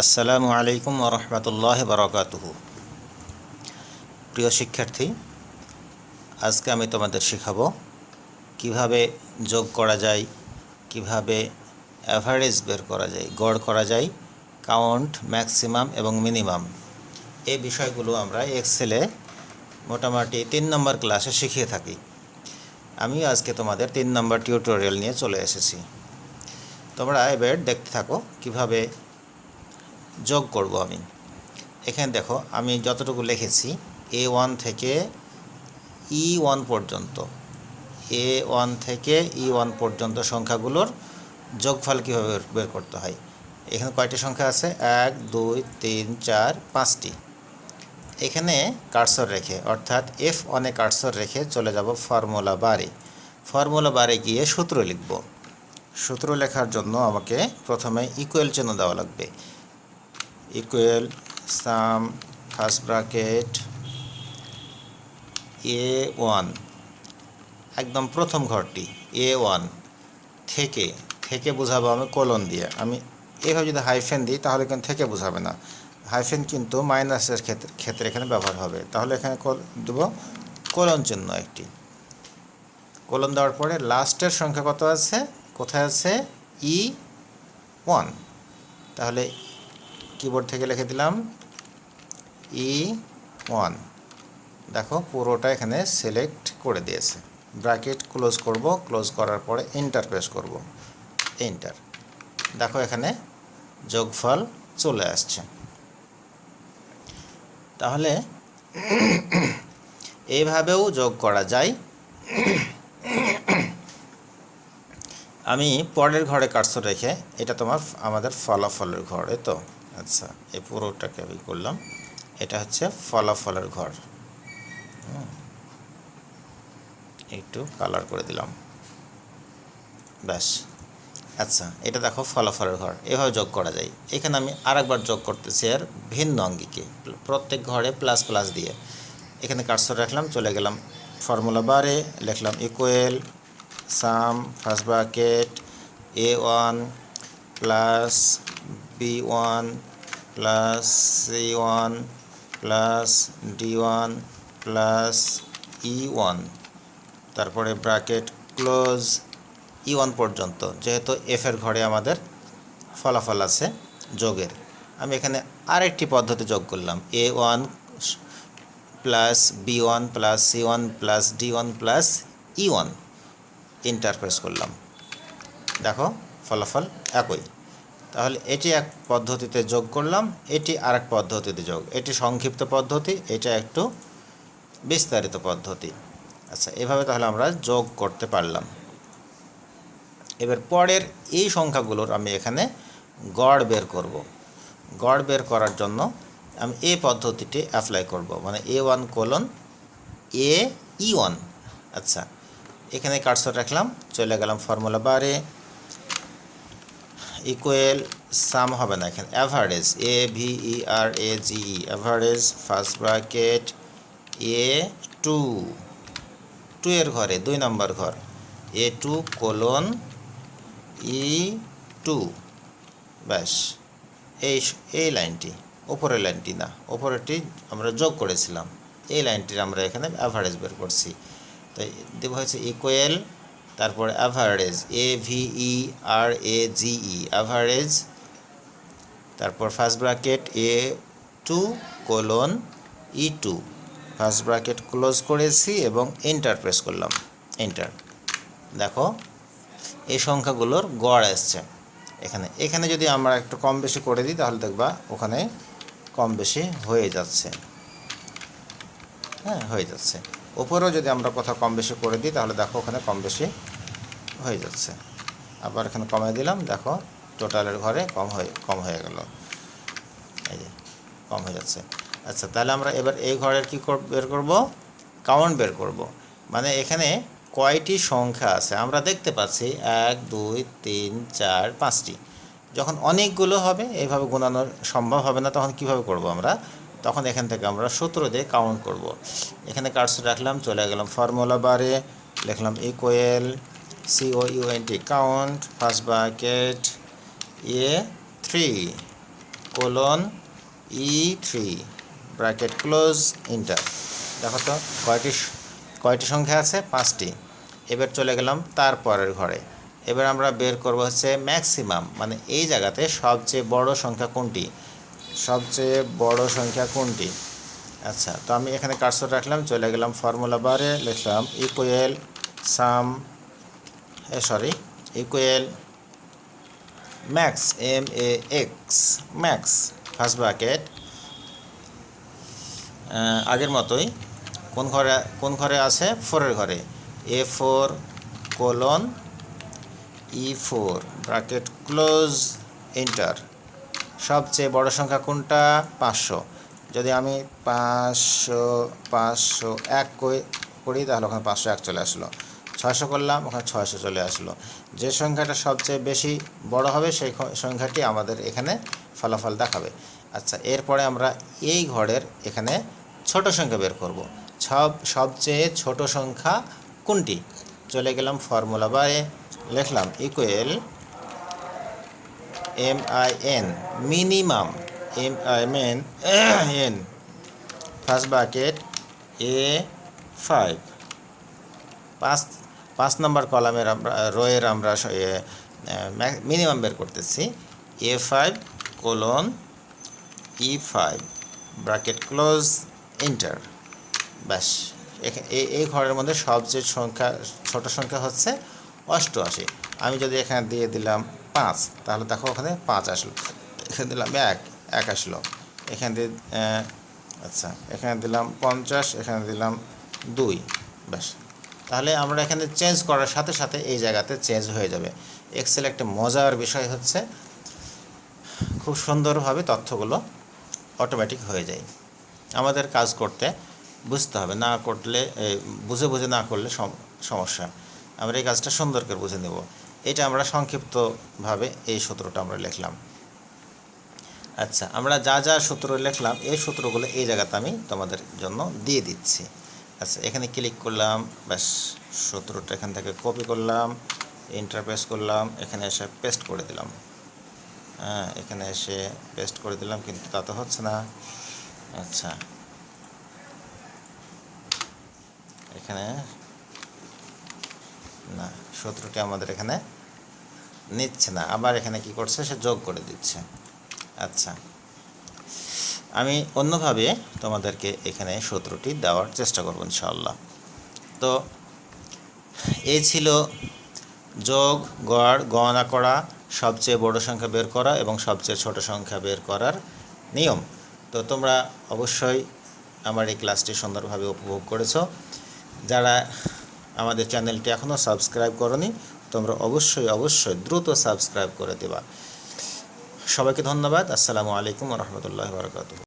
আসসালামু আলাইকুম ওয়া রাহমাতুল্লাহি ওয়া বারাকাতুহু। প্রিয় শিক্ষার্থী, আজকে আমি তোমাদের শেখাবো কিভাবে যোগ করা যায়, কিভাবে অ্যাভারেজ বের করা যায়, গড় করা যায়, কাউন্ট, ম্যাক্সিমাম এবং মিনিমাম। এই বিষয়গুলো আমরা এক্সেলে মোটামুটি 3 নম্বর ক্লাসে শিখিয়ে থাকি। আমিও আজকে তোমাদের 3 নম্বর টিউটোরিয়াল নিয়ে চলে এসেছি। তোমরা এবার দেখতে থাকো কিভাবে যোগ করব। আমি এখানে দেখো, আমি যতটুকু লিখেছি A1 থেকে E1 পর্যন্ত, A1 থেকে E1 পর্যন্ত সংখ্যাগুলোর যোগফল কীভাবে বের করতে হয়। এখানে কয়টি সংখ্যা আছে? 1 2 3 4 5টি। এখানে কার্সর রেখে, অর্থাৎ F1-এ কার্সর রেখে চলে যাব ফর্মুলা বারে। ফর্মুলা বারে গিয়ে সূত্র লিখব। সূত্র লেখার জন্য আমাকে প্রথমে ইকুয়াল চিহ্ন দেওয়া লাগবে। ইকুয়াল সাম ফার্স্ট ব্র্যাকেট A1, একদম প্রথম ঘরটি A1 থেকে, থেকে বোঝাবো আমি কোলন দিয়ে। আমি এভাবে যদি হাইফেন দিই তাহলে কিন্তু থেকে বোঝাবে না। হাইফেন কিন্তু মাইনাসের ক্ষেত্রে এখানে ব্যবহার হবে। তাহলে এখানে দেবো কোলন চিহ্ন একটি। কোলন দেওয়ার পরে লাস্টের সংখ্যা কত আছে, কোথায় আছে? E1। তাহলে কিবোর্ড থেকে লিখে দিলাম E1। দেখো পুরোটা এখানে সিলেক্ট করে দিয়েছে। ব্র্যাকেট ক্লোজ করব, ক্লোজ করার পরে এন্টার প্রেস করব, এন্টার। দেখো এখানে যোগফল চলে আসছে। তাহলে এইভাবেও যোগ করা যায়। আমি পরের ঘরে কার্সর রেখে, এটা আমাদের ফলাফলের ঘর, তো আচ্ছা, এই পুরোটাকে আমি করলাম। এটা হচ্ছে ফলাফলের ঘর। একটু কালার করে দিলাম, ব্যাস। আচ্ছা, এটা দেখো ফলাফলের ঘর। এভাবে যোগ করা যায়। এখানে আমি আরেকবার যোগ করতেছি আর ভিন্ন অঙ্গিকে, প্রত্যেক ঘরে প্লাস প্লাস দিয়ে। এখানে কার্সর রাখলাম, চলে গেলাম ফর্মুলা বারে, লিখলাম ইকুয়াল সাম first bracket A1 plus B1 plus C1 plus D1 plus E1, তারপরে ব্র্যাকেট ক্লোজ E1 পর্যন্ত। যেহেতু এফের ঘরে আমাদের ফলাফল আছে যোগের, আমি এখানে আরেকটি পদ্ধতি যোগ করলাম। A1 plus B1 plus C1 plus D1 plus E1, enter press করলাম। দেখো ফলাফল একই। তাহলে এটি এক পদ্ধতিতে যোগ করলাম, এটি আরেক পদ্ধতিতে যোগ। এটি সংক্ষিপ্ত পদ্ধতি, এটা একটু বিস্তারিত পদ্ধতি। আচ্ছা, এভাবে তাহলে আমরা যোগ করতে পারলাম। এবার পরের এই সংখ্যাগুলোর আমি এখানে গড় বের করব। গড় বের করার জন্য আমি এই পদ্ধতিটি অ্যাপ্লাই করব, মানে A1 কোলন E1। আচ্ছা, এখানে কার্সর রাখলাম, চলে গেলাম ফর্মুলা বারে, ইকুয়াল সাম হবে না, এখানে average AVERAGE, average first bracket A2, 2 এর ঘরে 2 নম্বর ঘর A2 কোলন E2, ব্যাস। এই লাইনটি, উপরের লাইনটি না, উপরেরটি আমরা যোগ করেছিলাম, এই লাইনটির আমরা এখানে অ্যাভারেজ বের করছি। তাই দেব হয়েছে ইকুয়াল, তারপরে অ্যাভারেজ AVERAGE, অ্যাভারেজ, তারপর first bracket A2 colon E2, first bracket close করেছি এবং এন্টার প্রেস করলাম, এন্টার। দেখো এই সংখ্যাগুলোর গড় আসছে এখানে। এখানে যদি আমরা একটু কম বেশি করে দিই তাহলে দেখবা ওখানে কম বেশি হয়ে যাচ্ছে। হ্যাঁ, হয়ে যাচ্ছে। উপরেও যদি আমরা কোথাও কম বেশি করে দিই তাহলে দেখো ওখানে কম বেশি হয়ে যাচ্ছে। আবার এখানে কমিয়ে দিলাম, দেখো টোটালের ঘরে কম হয়ে গেল, এই যে কম হয়ে যাচ্ছে। আচ্ছা, তাহলে আমরা এবার এই ঘরের কি বের করব? কাউন্ট বের করব। মানে এখানে কয়টি সংখ্যা আছে আমরা দেখতে পাচ্ছি, 1 2 3 4 5টি। যখন অনেকগুলো হবে, এইভাবে গোনানো সম্ভব হবে না, তখন কিভাবে করব আমরা? তখন এখান থেকে আমরা সূত্র দিয়ে কাউন্ট করব। এখানে কার্সর রাখলাম, চলে গেলাম ফর্মুলা বারে, লিখলাম equal COUNT count first bracket A3 colon E3 bracket close inter. দেখো তো কয়টি সংখ্যা আছে? 5টি। এবার চলে গেলাম তারপরের ঘরে। এবার আমরা বের করব হচ্ছে ম্যাক্সিমাম, মানে এই জায়গাতে সবচেয়ে বড় সংখ্যা কোনটি, সবচেয়ে বড় সংখ্যা কোনটি। আচ্ছা, তো আমি এখানে কার্সর রাখলাম, চলে গেলাম ফর্মুলা বারে, লিখলাম ইকুয়াল সাম equal max MAX max first bracket আগের মতোই কোন ঘরে আছে? 4-এর ঘরে, A4 colon E4 bracket close enter. সবচেয়ে বড় সংখ্যা কোনটা? 500। যদি আমি 501 করি তাহলে ওখানে 501 চলে আসলো। 600 করলাম, ওখানে 600 চলে আসলো। যে সংখ্যাটা সবচেয়ে বেশি বড় হবে সেই সংখ্যাটি আমাদের এখানে ফলাফল দেখাবে। আচ্ছা, এরপরে আমরা এই ঘরের এখানে ছোট সংখ্যা বের করব। সবচেয়ে ছোট সংখ্যা কোনটি? চলে গেলাম ফর্মুলা বারে, লিখলাম equal MIN minimum MIN first bracket A5 পাঁচ নম্বর কলামের রোয়ের আমরা মিনিমাম বের করতেছি। A5 colon E5 bracket close enter. ব্যাস, এই ঘরের মধ্যে সবচেয়ে ছোট সংখ্যা হচ্ছে 88। আমি যদি এখানে দিয়ে দিলাম 5, তাহলে দেখো ওখানে 5 আসলো। এখানে দিলাম 1 আসলো। এখানে দিয়ে আচ্ছা, এখানে দিলাম 50, এখানে দিলাম 2। ব্যাস, তাহলে আমরা এখানে চেঞ্জ করার সাথে সাথে এই জায়গাতে চেঞ্জ হয়ে যাবে। এক্সেল একটা মজার বিষয় হচ্ছে খুব সুন্দরভাবে তথ্যগুলো অটোমেটিক হয়ে যায়। আমাদের কাজ করতে বুঝতে হবে, না করলে বুঝে না করলে সমস্যা। আমরা এই কাজটা সুন্দর করে বুঝে নেব। এটা আমরা সংক্ষিপ্তভাবে এই সূত্রটা আমরা লিখলাম। আচ্ছা, আমরা যা সূত্র লিখলাম এই সূত্রগুলো এই জায়গাতে আমি তোমাদের জন্য দিয়ে দিচ্ছি। আচ্ছা, এখানে ক্লিক করলাম, ব্যাস সূত্রটা এখান থেকে কপি করলাম, এন্টার প্রেস করলাম, এখানে এসে পেস্ট করে দিলাম। এখানে এসে পেস্ট করে দিলাম, কিন্তু তা তো হচ্ছে না। আচ্ছা, এখানে না, সূত্রটি আমাদের এখানে নিচ্ছে না, আবার এখানে কি করছে, সে যোগ করে দিচ্ছে। আচ্ছা, আমি অন্যভাবে তোমাদেরকে এখানে সূত্রটি দেওয়ার চেষ্টা করব ইনশাআল্লাহ। তো এই ছিল যোগ, গণনা করা, সবচেয়ে বড় সংখ্যা বের করা এবং সবচেয়ে ছোট সংখ্যা বের করার নিয়ম। তো তোমরা অবশ্যই আমার এই ক্লাসটি সুন্দরভাবে উপভোগ করেছো। যারা আমাদের চ্যানেলটি এখনও সাবস্ক্রাইব করোনি, তোমরা অবশ্যই দ্রুত সাবস্ক্রাইব করে দেবা। সবাইকে ধন্যবাদ। আসসালামু আলাইকুম ওয়া রাহমাতুল্লাহি ওয়া বারাকাতুহু।